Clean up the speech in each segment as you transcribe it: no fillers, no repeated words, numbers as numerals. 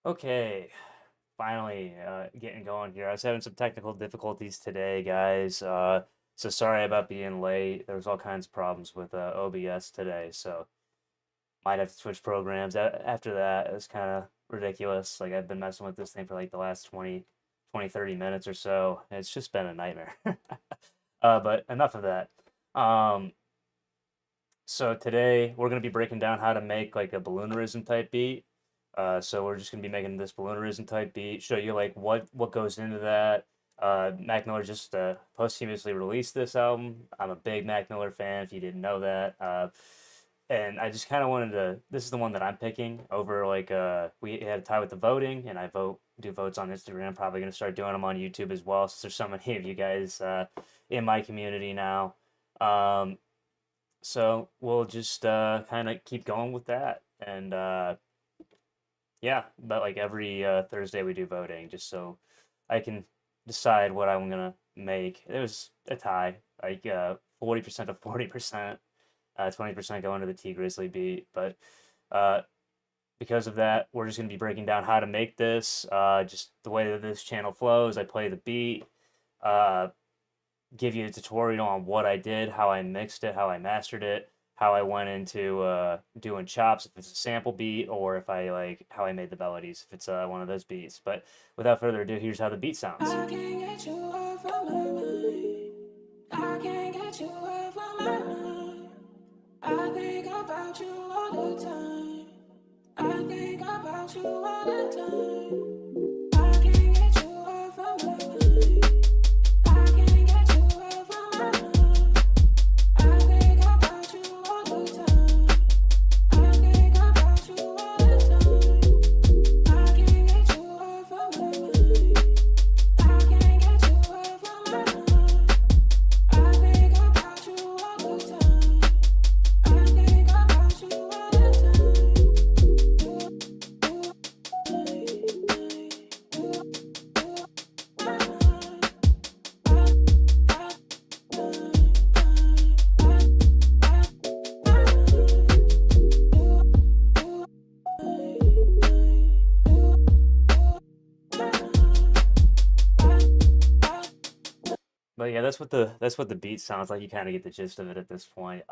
Okay, finally getting going here. I was having some technical difficulties today, guys. So sorry about being late. There was all kinds of problems with OBS today, so might have to switch programs. After that, it was kind of ridiculous. Like I've been messing with this thing for like the last 30 minutes or so. It's just been a nightmare. But enough of that. Um, so today we're gonna be breaking down how to make like a balloonerism type beat. So we're just gonna be making this balloonerism type beat, show you like what goes into that. Mac Miller just posthumously released this album. I'm a big Mac Miller fan, if you didn't know that. And I just kind of wanted to. This is the one that I'm picking over like we had a tie with the voting, and I do votes on Instagram. Probably gonna start doing them on YouTube as well, since there's so many of you guys in my community now. Um, so we'll just kind of keep going with that. And yeah, but like every Thursday we do voting just so I can decide what I'm gonna make. It was a tie, like 40% to 40%, 20% going to the T Grizzly beat. But uh, because of that, we're just gonna be breaking down how to make this, just the way that this channel flows. I play the beat, uh, give you a tutorial on what I did, how I mixed it, how I mastered it, how I went into doing chops if it's a sample beat, or if I like how I made the melodies if it's one of those beats. But without further ado, here's how the beat sounds. I can't get you off of my mind. I can't get you off of my mind. I think about you all the time. I think about you all the time. I can't get you off of my mind. I can't get you off of my mind. I think about you all the time. I think about you all the time. I can't get you off of my mind. I can't get you off of my mind. I think about you all the time. I think about you all the But yeah, that's what the beat sounds like. You kind of get the gist of it at this point.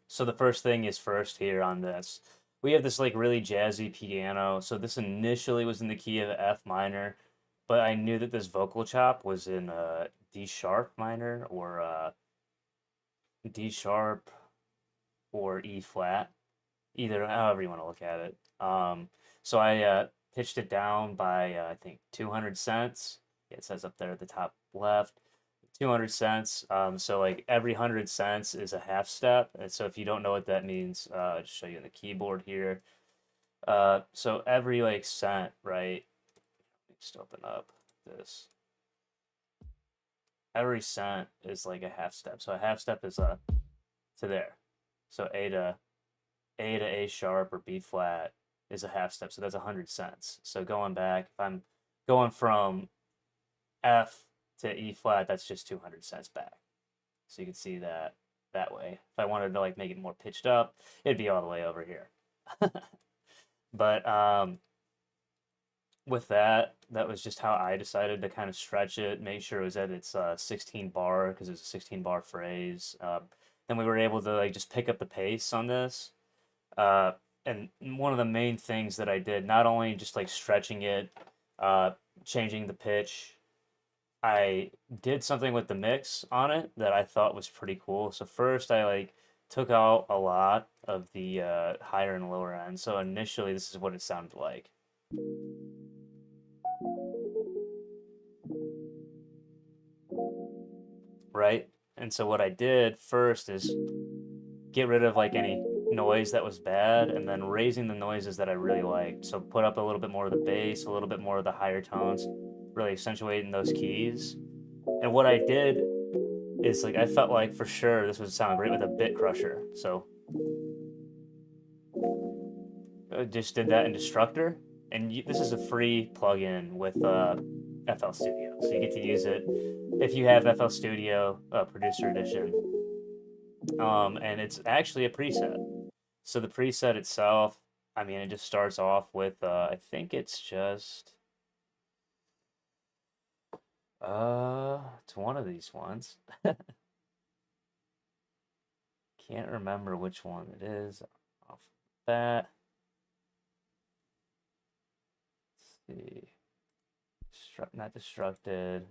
So the first thing is first here on this. We have this like really jazzy piano. So this initially was in the key of F minor, but I knew that this vocal chop was in D sharp minor or D sharp or E flat, either however you want to look at it. So I pitched it down by I think 200 cents. Yeah, it says up there at the top left. 200 cents. So like every 100 cents is a half step. And so if you don't know what that means, I'll just show you on the keyboard here. So every like cent, right? Let me just open up this. Every cent is like a half step. So a half step is to there. So A sharp or B flat is a half step. So that's 100 cents. So going back, if I'm going from F to E flat, that's just 200 cents back. So you can see that way. If I wanted to like make it more pitched up, it'd be all the way over here. But with that, that was just how I decided to kind of stretch it, make sure it was at its 16 bar because it's a 16 bar phrase. Then we were able to like just pick up the pace on this. Uh, and one of the main things that I did, not only just like stretching it, changing the pitch, I did something with the mix on it that I thought was pretty cool. So first I like took out a lot of the higher and lower end. So initially this is what it sounded like. Right? And so what I did first is get rid of like any noise that was bad and then raising the noises that I really liked. So put up a little bit more of the bass, a little bit more of the higher tones, really accentuating those keys. And what I did is like I felt like for sure this would sound great with a bit crusher. So I just did that in Destructor, and this is a free plugin with FL Studio, so you get to use it if you have FL Studio Producer Edition. And it's actually a preset. So the preset itself I mean, it just starts off with I think it's just it's one of these ones. Can't remember which one it is off the bat. Let's see. Not destructed.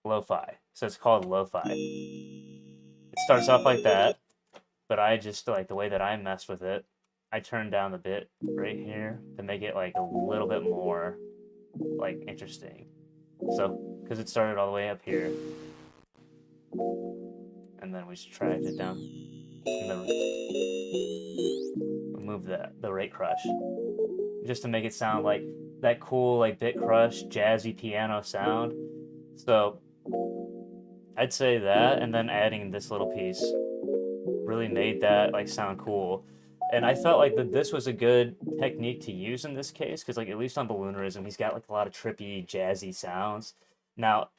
Lo-fi. So it's called lo-fi. It starts off like that, but I just like the way that I messed with it. I turned down the bit right here to make it like a little bit more like interesting. So, because it started all the way up here, and then we just dragged it down, and then remove the rate crush, just to make it sound like that cool like bit crush jazzy piano sound. So I'd say that, and then adding this little piece really made that like sound cool. And I felt like that this was a good technique to use in this case, because like at least on Balloonerism, he's got like a lot of trippy, jazzy sounds. Now,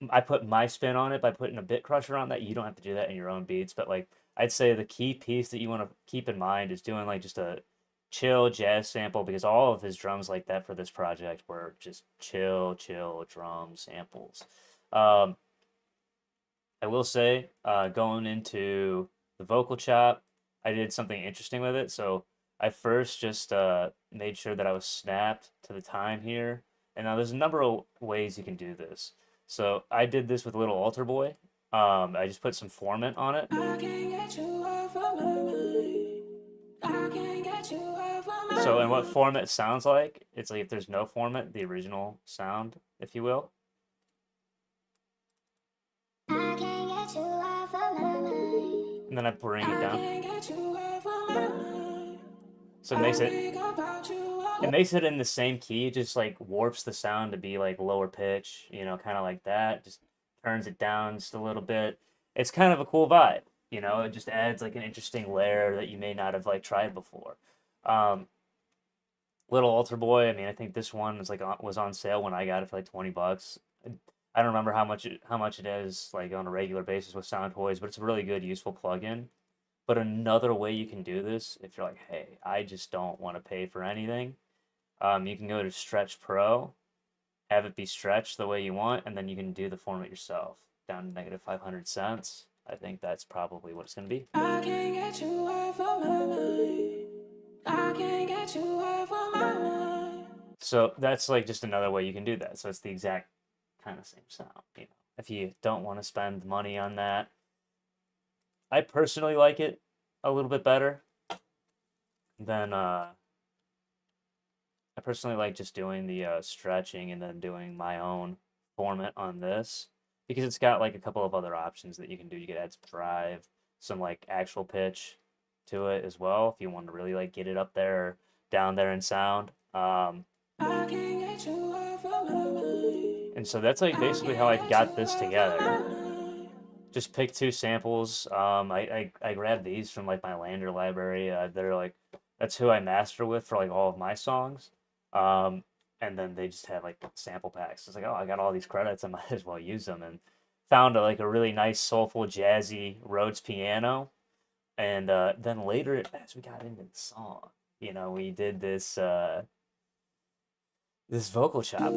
I put my spin on it by putting a bit crusher on that. You don't have to do that in your own beats, but like I'd say the key piece that you want to keep in mind is doing like just a chill jazz sample, because all of his drums like that for this project were just chill, chill drum samples. Um, I will say, going into the vocal chop, I did something interesting with it. So I first just made sure that I was snapped to the time here. And now there's a number of ways you can do this. So I did this with Little Altar Boy. I just put some formant on it. So, and what formant sounds like, it's like if there's no formant, the original sound, if you will. And then I bring it down. So it makes it in the same key, just like warps the sound to be like lower pitch, you know, kind of like that. Just turns it down just a little bit. It's kind of a cool vibe, you know. It just adds like an interesting layer that you may not have like tried before. Um, Little Altar Boy, I mean, I think this one was on sale when I got it for like 20 bucks. I don't remember how much it is like on a regular basis with Sound Toys, but it's a really good useful plugin. But another way you can do this, if you're like, hey, I just don't want to pay for anything, you can go to Stretch Pro, have it be stretched the way you want, and then you can do the format yourself down to negative 500 cents. I think that's probably what it's going to be. I can't get you off of my mind. I can't get you off of my mind. So that's like just another way you can do that. So it's the exact kind of same sound, you know. If you don't want to spend money on that, I personally like it a little bit better than I personally like just doing the stretching and then doing my own format on this, because it's got like a couple of other options that you can do. You could add some drive, some like actual pitch to it as well if you want to really like get it up there or down there in sound. And so that's like basically how I got this together. Just pick two samples. I grabbed these from like my Lander library. They're like, that's who I master with for like all of my songs. And then they just had like sample packs. It's like, oh, I got all these credits, I might as well use them. And found like a really nice, soulful, jazzy Rhodes piano. And then later, as we got into the song, you know, we did this this vocal chop.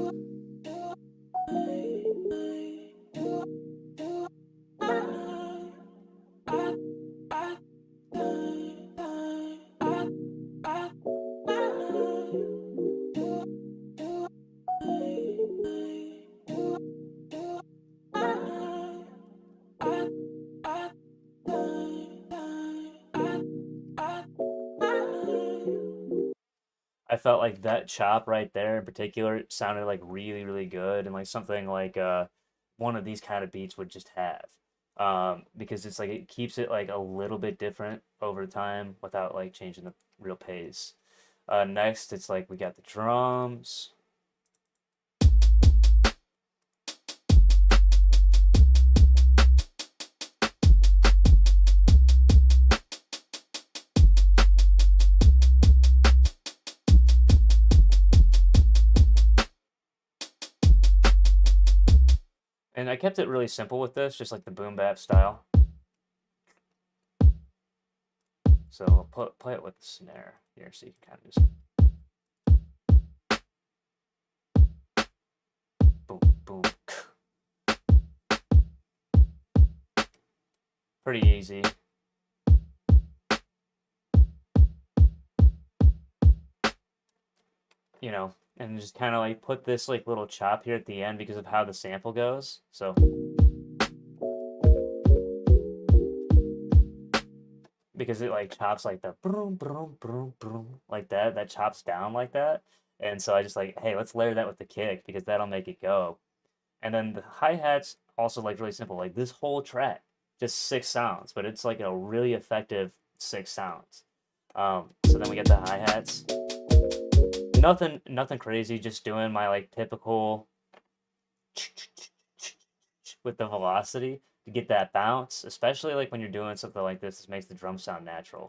I felt like that chop right there in particular sounded like really, really good, and like something like one of these kind of beats would just have. Because it's like it keeps it like a little bit different over time without like changing the real pace. Next, it's like we got the drums. And I kept it really simple with this, just like the boom bap style. So I'll play it with the snare here so you can kind of just boom, boom. Pretty easy. You know, and just kind of like put this like little chop here at the end because of how the sample goes. So because it like chops like the boom, boom, boom, boom, like that chops down like that. And so I just like, hey, let's layer that with the kick because that'll make it go. And then the hi-hats also like really simple. Like this whole track, just 6 sounds, but it's like a really effective 6 sounds. So then we get the hi-hats. Nothing crazy, just doing my like typical with the velocity to get that bounce, especially like when you're doing something like this makes the drum sound natural.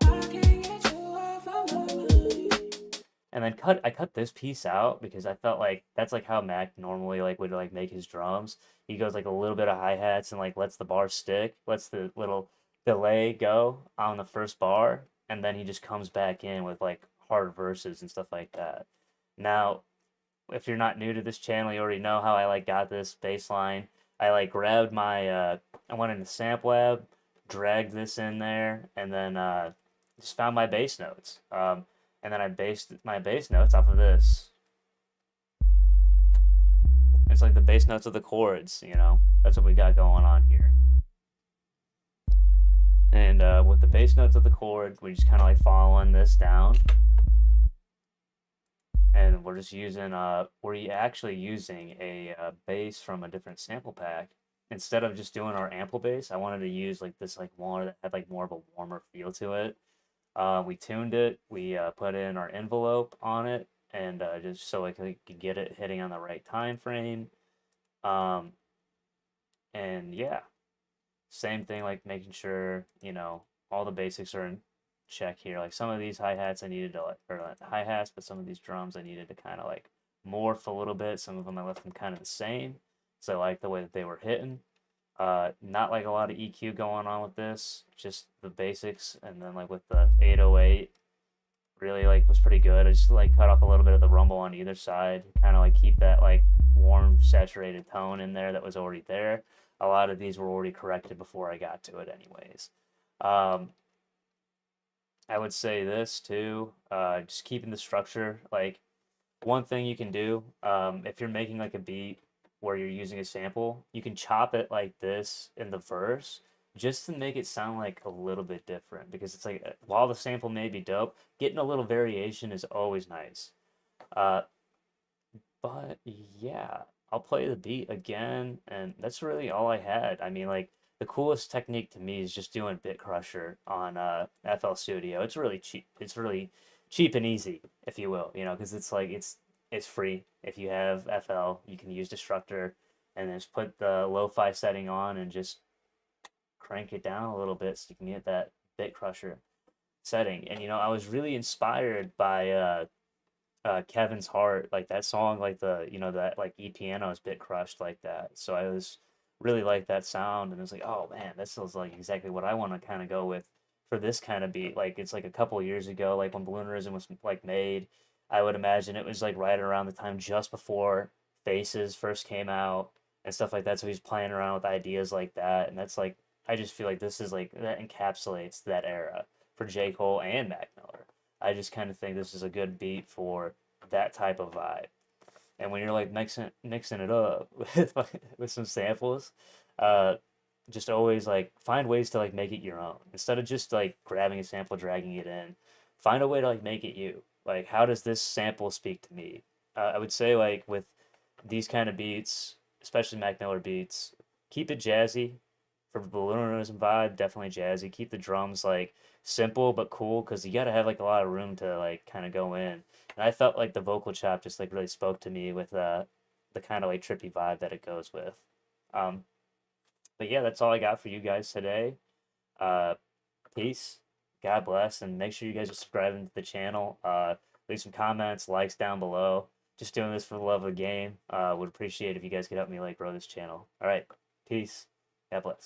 And then I cut this piece out because I felt like that's like how Mac normally like would like make his drums. He goes like a little bit of hi-hats and like lets the bar stick, lets the little delay go on the first bar, and then he just comes back in with like hard verses and stuff like that. Now, if you're not new to this channel, you already know how I like got this bass line. I like grabbed my I went into Samp Lab, dragged this in there, and then just found my bass notes. And then I based my bass notes off of this. It's like the bass notes of the chords, you know. That's what we got going on here. And with the bass notes of the chords, we just kind of like following this down. And we're just using, we're actually using a bass from a different sample pack. Instead of just doing our ample bass, I wanted to use like this like one that had like more of a warmer feel to it. We tuned it, we put in our envelope on it, and just so I could get it hitting on the right time frame. Um, and yeah, same thing, like making sure, you know, all the basics are in check here. Like some of these hi-hats I needed to like, or hi-hats, but some of these drums I needed to kind of like morph a little bit. Some of them I left them kind of the same. So I like the way that they were hitting. Not like a lot of EQ going on with this, just the basics, and then like with the 808, really like was pretty good. I just like cut off a little bit of the rumble on either side, kind of like keep that like warm, saturated tone in there that was already there. A lot of these were already corrected before I got to it, anyways. I would say this too, just keeping the structure. Like one thing you can do, if you're making like a beat where you're using a sample, you can chop it like this in the verse just to make it sound like a little bit different because it's like while the sample may be dope, getting a little variation is always nice. Uh, but yeah, I'll play the beat again, and that's really all I had. I mean, like the coolest technique to me is just doing Bit Crusher on FL Studio. It's really cheap. It's really cheap and easy, if you will, you know, because it's like it's free. If you have FL, you can use Destructor and then just put the lo-fi setting on and just crank it down a little bit so you can get that Bit Crusher setting. And you know, I was really inspired by Kevin's Heart, like that song, like the you know that like E piano is bit crushed like that. So I was really like that sound, and it was like, oh man, that feels like exactly what I want to kind of go with for this kind of beat. Like it's like a couple of years ago, like when Balloonerism was like made, I would imagine it was like right around the time just before Faces first came out and stuff like that. So he's playing around with ideas like that, and that's like I just feel like this is like that encapsulates that era for J. Cole and Mac Miller. I just kind of think this is a good beat for that type of vibe. And when you're like mixing it up with some samples, uh, just always like find ways to like make it your own instead of just like grabbing a sample, dragging it in. Find a way to like make it you. Like, how does this sample speak to me? I would say like with these kind of beats, especially Mac Miller beats, keep it jazzy. For Balloonerism vibe, definitely jazzy. Keep the drums like simple but cool because you got to have like a lot of room to like kind of go in. And I felt like the vocal chop just like really spoke to me with the kind of like trippy vibe that it goes with. Um, but yeah, that's all I got for you guys today. Uh, Peace, God bless, and make sure you guys are subscribing to the channel. Leave some comments, likes down below. Just doing this for the love of the game. Would appreciate if you guys could help me like grow this channel. All right, peace. God bless.